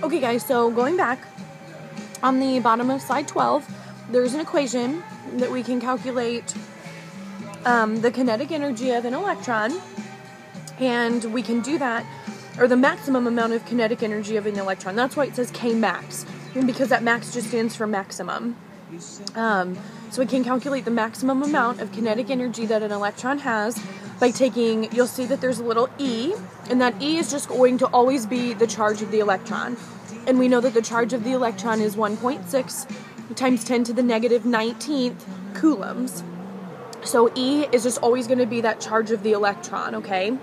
Okay guys, so going back, on the bottom of slide 12, there's an equation that we can calculate the kinetic energy of an electron, and we can do that, or the maximum amount of kinetic energy of an electron. That's why it says K max, because that max just stands for maximum. So we can calculate the maximum amount of kinetic energy that an electron has by taking, you'll see that there's a little E, and that E is just going to always be the charge of the electron. And we know that the charge of the electron is 1.6 times 10 to the negative 19th coulombs. So E is just always going to be that charge of the electron, okay?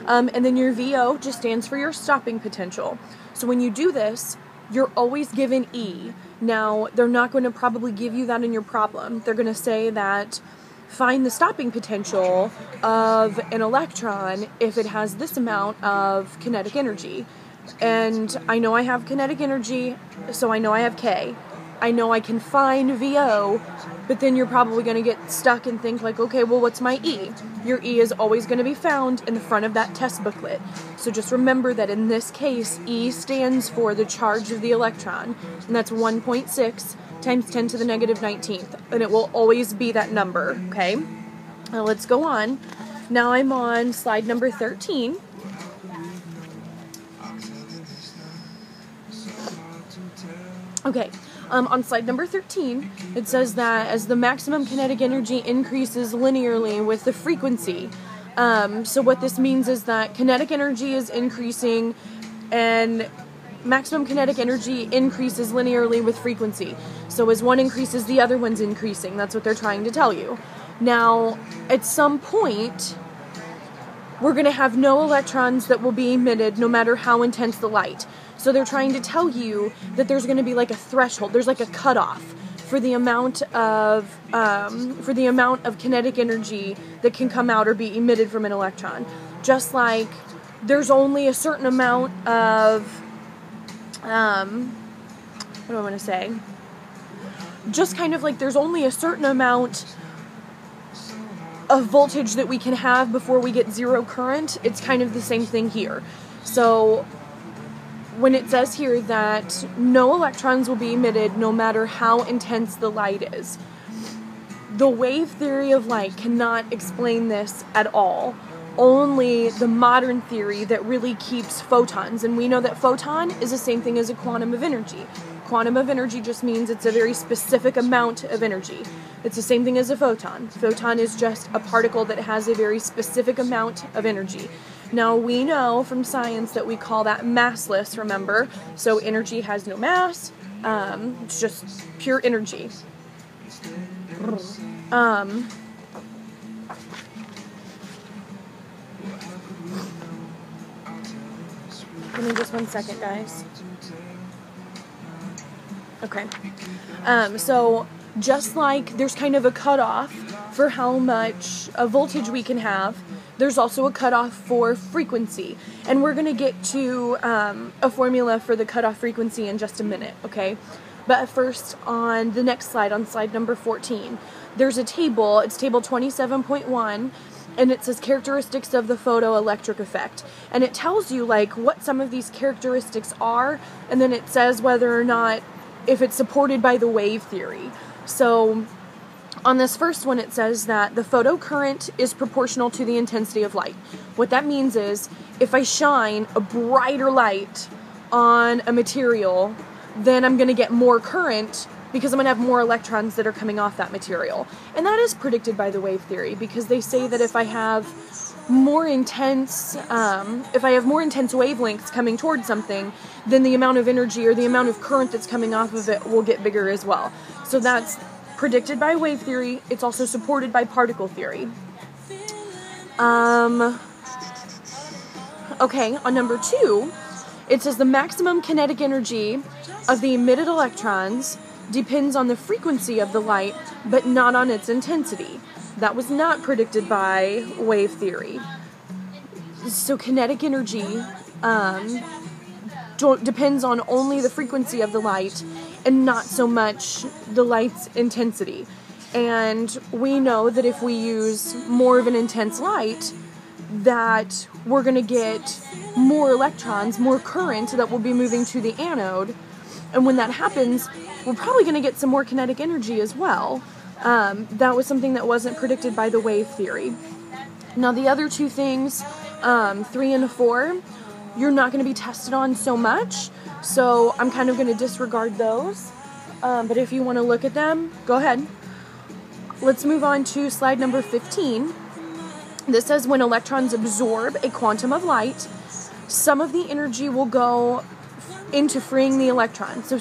And then your VO just stands for your stopping potential. So when you do this, you're always given E. Now, they're not going to probably give you that in your problem. They're going to say that find the stopping potential of an electron if it has this amount of kinetic energy. And I know I have kinetic energy, so I know I have K. I know I can find VO, but then you're probably going to get stuck and think like, okay, well, what's my E? Your E is always going to be found in the front of that test booklet. So just remember that in this case, E stands for the charge of the electron, and that's 1.6 times 10 to the negative 19th, and it will always be that number, okay? Now let's go on. Now I'm on slide number 13. Okay, on slide number 13, it says that as the maximum kinetic energy increases linearly with the frequency. So what this means is that kinetic energy is increasing and maximum kinetic energy increases linearly with frequency. So as one increases, the other one's increasing. That's what they're trying to tell you. Now, at some point, we're going to have no electrons that will be emitted no matter how intense the light. So they're trying to tell you that there's going to be like a threshold. There's like a cutoff for the amount of kinetic energy that can come out or be emitted from an electron. Just like there's only a certain amount of what do I want to say? Just kind of like there's only a certain amount of voltage that we can have before we get zero current. It's kind of the same thing here. So when it says here that no electrons will be emitted no matter how intense the light is, the wave theory of light cannot explain this at all. Only the modern theory that really keeps photons. And we know that photon is the same thing as a quantum of energy. Quantum of energy just means it's a very specific amount of energy. It's the same thing as a photon. Photon is just a particle that has a very specific amount of energy. Now, we know from science that we call that massless, remember? So energy has no mass. It's just pure energy. Give me just 1 second, guys. Okay. So just like there's kind of a cutoff for how much voltage we can have, there's also a cutoff for frequency. And we're going to get to a formula for the cutoff frequency in just a minute, okay? But first, on the next slide, on slide number 14, there's a table. It's table 27.1. And it says characteristics of the photoelectric effect. And it tells you like what some of these characteristics are, and then it says whether or not, if it's supported by the wave theory. So on this first one, it says that the photocurrent is proportional to the intensity of light. What that means is if I shine a brighter light on a material, then I'm going to get more current because I'm going to have more electrons that are coming off that material. And that is predicted by the wave theory, because they say that if I have more intense wavelengths coming towards something, then the amount of energy or the amount of current that's coming off of it will get bigger as well. So that's predicted by wave theory. It's also supported by particle theory. Okay, on number 2, it says the maximum kinetic energy of the emitted electrons depends on the frequency of the light, but not on its intensity. That was not predicted by wave theory. So kinetic energy depends on only the frequency of the light and not so much the light's intensity. And we know that if we use more of an intense light, that we're going to get more electrons, more current that will be moving to the anode. And when that happens, we're probably going to get some more kinetic energy as well. That was something that wasn't predicted by the wave theory. Now the other two things, 3 and 4, you're not going to be tested on so much, so I'm kind of going to disregard those. But if you want to look at them, go ahead. Let's move on to slide number 15. This says when electrons absorb a quantum of light, some of the energy will go into freeing the electron. So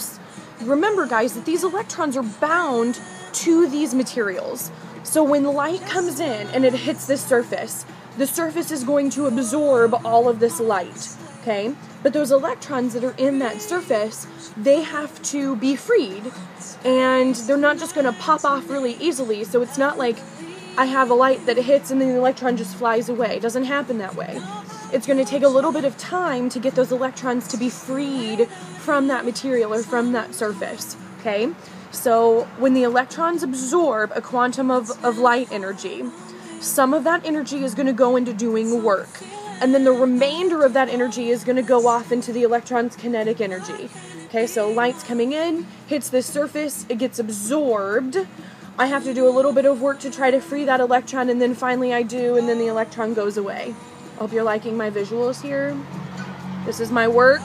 remember, guys, that these electrons are bound to these materials. So when light comes in and it hits this surface, the surface is going to absorb all of this light, okay? But those electrons that are in that surface, they have to be freed, and they're not just going to pop off really easily. So it's not like I have a light that hits and then the electron just flies away. It doesn't happen that way. It's going to take a little bit of time to get those electrons to be freed from that material or from that surface, okay? So when the electrons absorb a quantum of light energy, some of that energy is going to go into doing work. And then the remainder of that energy is going to go off into the electron's kinetic energy. Okay, so light's coming in, hits this surface, it gets absorbed. I have to do a little bit of work to try to free that electron, and then finally I do, and then the electron goes away. I hope you're liking my visuals here. This is my work.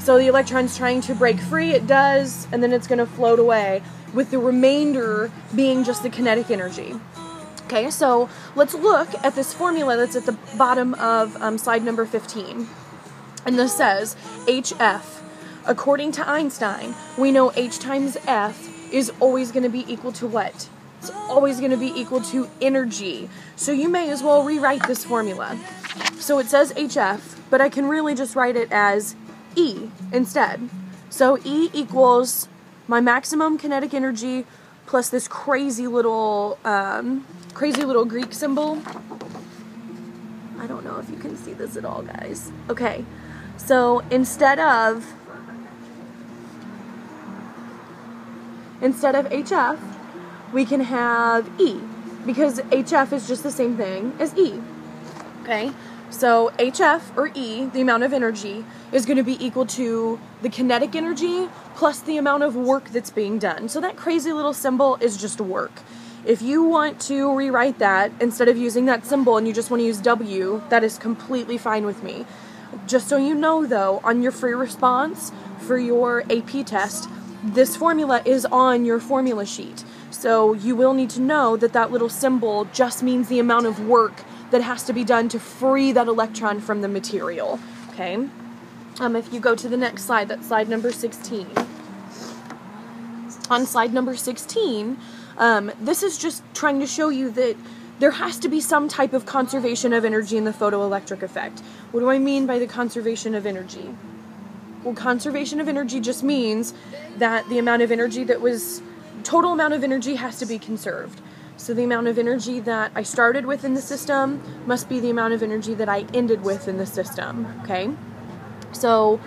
So the electron's trying to break free, it does, and then it's going to float away, with the remainder being just the kinetic energy. Okay, so let's look at this formula that's at the bottom of slide number 15. And this says HF. According to Einstein, we know H times F is always going to be equal to what? It's always going to be equal to energy. So you may as well rewrite this formula. So it says HF, but I can really just write it as E instead. So E equals my maximum kinetic energy plus this crazy little Greek symbol. I don't know if you can see this at all, guys. Okay, so instead of HF, we can have E, because HF is just the same thing as E. Okay, so HF, or E, the amount of energy, is going to be equal to the kinetic energy plus the amount of work that's being done. So that crazy little symbol is just work. If you want to rewrite that instead of using that symbol and you just want to use W, that is completely fine with me. Just so you know, though, on your free response for your AP test, this formula is on your formula sheet. So you will need to know that that little symbol just means the amount of work that has to be done to free that electron from the material. Okay? If you go to the next slide, that's slide number 16. On slide number 16, this is just trying to show you that there has to be some type of conservation of energy in the photoelectric effect. What do I mean by the conservation of energy? Well, conservation of energy just means that the amount of energy total amount of energy has to be conserved. So the amount of energy that I started with in the system must be the amount of energy that I ended with in the system, okay? So,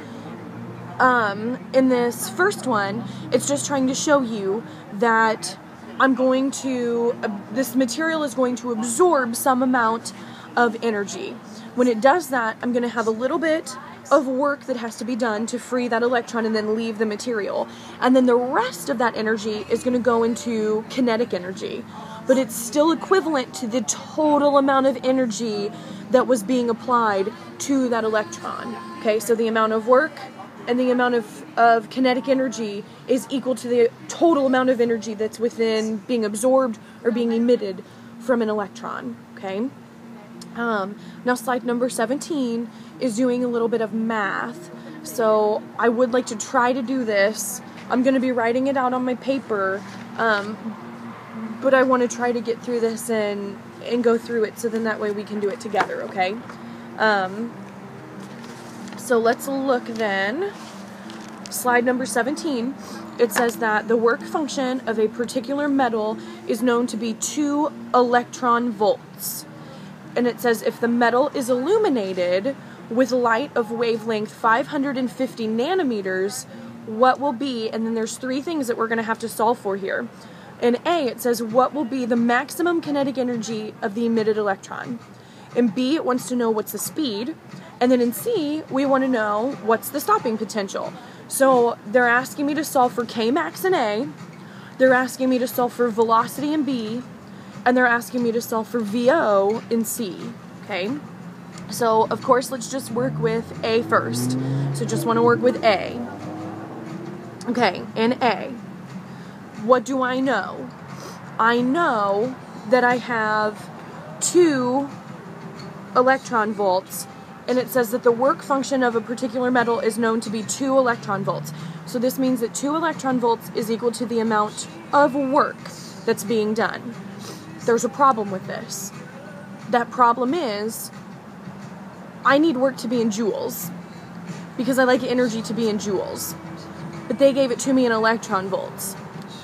in this first one, it's just trying to show you that this material is going to absorb some amount of energy. When it does that, I'm going to have a little bit of work that has to be done to free that electron and then leave the material. And then the rest of that energy is going to go into kinetic energy. But it's still equivalent to the total amount of energy that was being applied to that electron. Okay, so the amount of work and the amount of kinetic energy is equal to the total amount of energy that's within being absorbed or being emitted from an electron. Okay. Now slide number 17 is doing a little bit of math. So I would like to try to do this. I'm going to be writing it out on my paper, but I want to try to get through this and go through it, so then that way we can do it together, okay? So let's look then. Slide number 17, it says that the work function of a particular metal is known to be 2 electron volts. And it says if the metal is illuminated with light of wavelength 550 nanometers, what will be, and then there's 3 things that we're going to have to solve for here. In A, it says what will be the maximum kinetic energy of the emitted electron. In B, it wants to know what's the speed. And then in C, we want to know what's the stopping potential. So they're asking me to solve for Kmax in A, they're asking me to solve for velocity in B, and they're asking me to solve for VO in C, okay? So, of course, let's just work with A first. So just want to work with A. Okay, in A, what do I know? I know that I have 2 electron volts, and it says that the work function of a particular metal is known to be 2 electron volts. So this means that 2 electron volts is equal to the amount of work that's being done. There's a problem with this. That problem is, I need work to be in joules, because I like energy to be in joules. But they gave it to me in electron volts.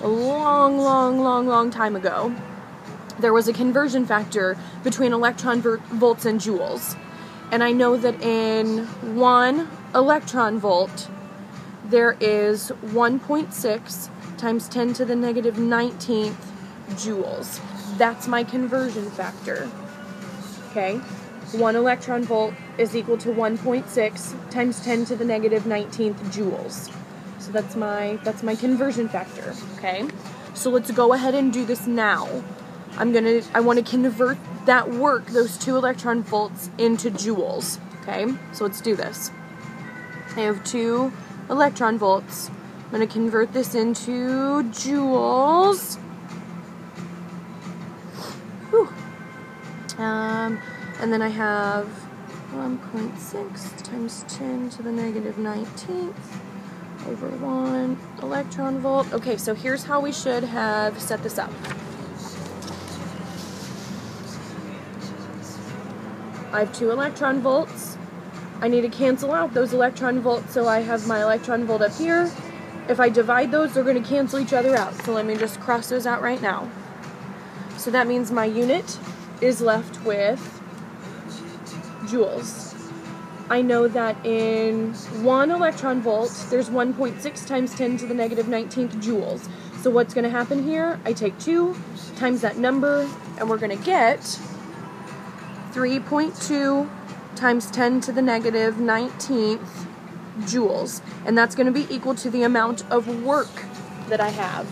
A long time ago, there was a conversion factor between electron volts and joules. And I know that in 1 electron volt, there is 1.6 times 10 to the negative 19th joules. That's my conversion factor. Okay? 1 electron volt is equal to 1.6 times 10 to the negative 19th joules. So that's my conversion factor, okay? So let's go ahead and do this now. I want to convert that work, those 2 electron volts, into joules, okay? So let's do this. I have 2 electron volts. I'm going to convert this into joules. Whew. And then I have 1.6 times 10 to the negative 19th over 1 electron volt. Okay, so here's how we should have set this up. I have 2 electron volts. I need to cancel out those electron volts, so I have my electron volt up here. If I divide those, they're going to cancel each other out. So let me just cross those out right now. So that means my unit is left with joules. I know that in 1 electron volt, there's 1.6 times 10 to the negative 19th joules. So what's going to happen here? I take 2 times that number, and we're going to get 3.2 times 10 to the negative 19th joules. And that's going to be equal to the amount of work that I have.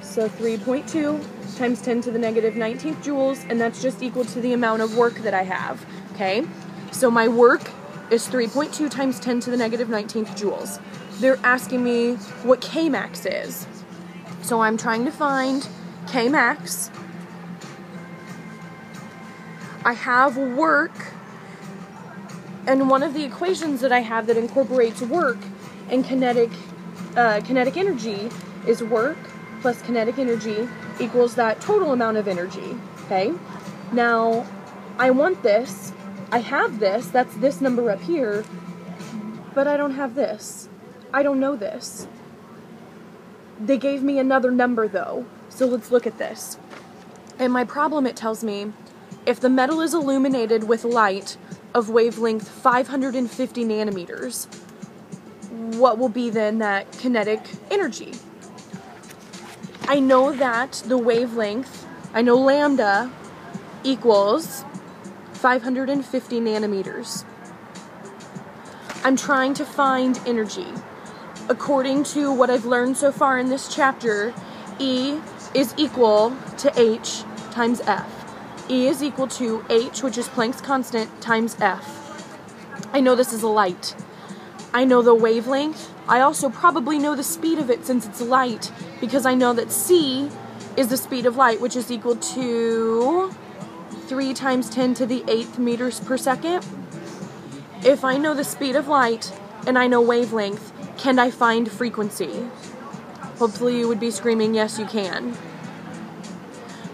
So 3.2 times 10 to the negative 19th joules, and that's just equal to the amount of work that I have, okay? So my work is 3.2 times 10 to the negative 19th joules. They're asking me what Kmax is. So I'm trying to find Kmax. I have work, and one of the equations that I have that incorporates work and kinetic energy is work plus kinetic energy equals that total amount of energy, okay? Now, I want this. I have this, that's this number up here, but I don't have this. I don't know this. They gave me another number though, so let's look at this. In my problem it tells me, if the metal is illuminated with light of wavelength 550 nanometers, what will be then that kinetic energy? I know that the wavelength, I know lambda equals 550 nanometers. I'm trying to find energy. According to what I've learned so far in this chapter, E is equal to H times F. E is equal to H, which is Planck's constant, times F. I know this is a light. I know the wavelength. I also probably know the speed of it since it's light, because I know that C is the speed of light, which is equal to 3 times 10 to the 8th meters per second. If I know the speed of light and I know wavelength, can I find frequency? Hopefully you would be screaming, yes you can.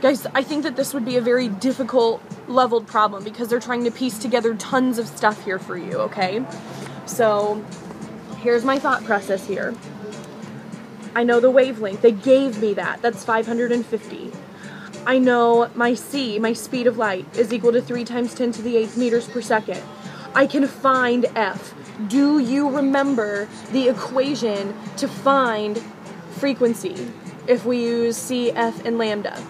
Guys, I think that this would be a very difficult leveled problem because they're trying to piece together tons of stuff here for you, okay? So, here's my thought process here. I know the wavelength. They gave me that. That's 550. I know my C, my speed of light, is equal to 3 times 10 to the 8th meters per second. I can find F. Do you remember the equation to find frequency if we use C, F, and lambda?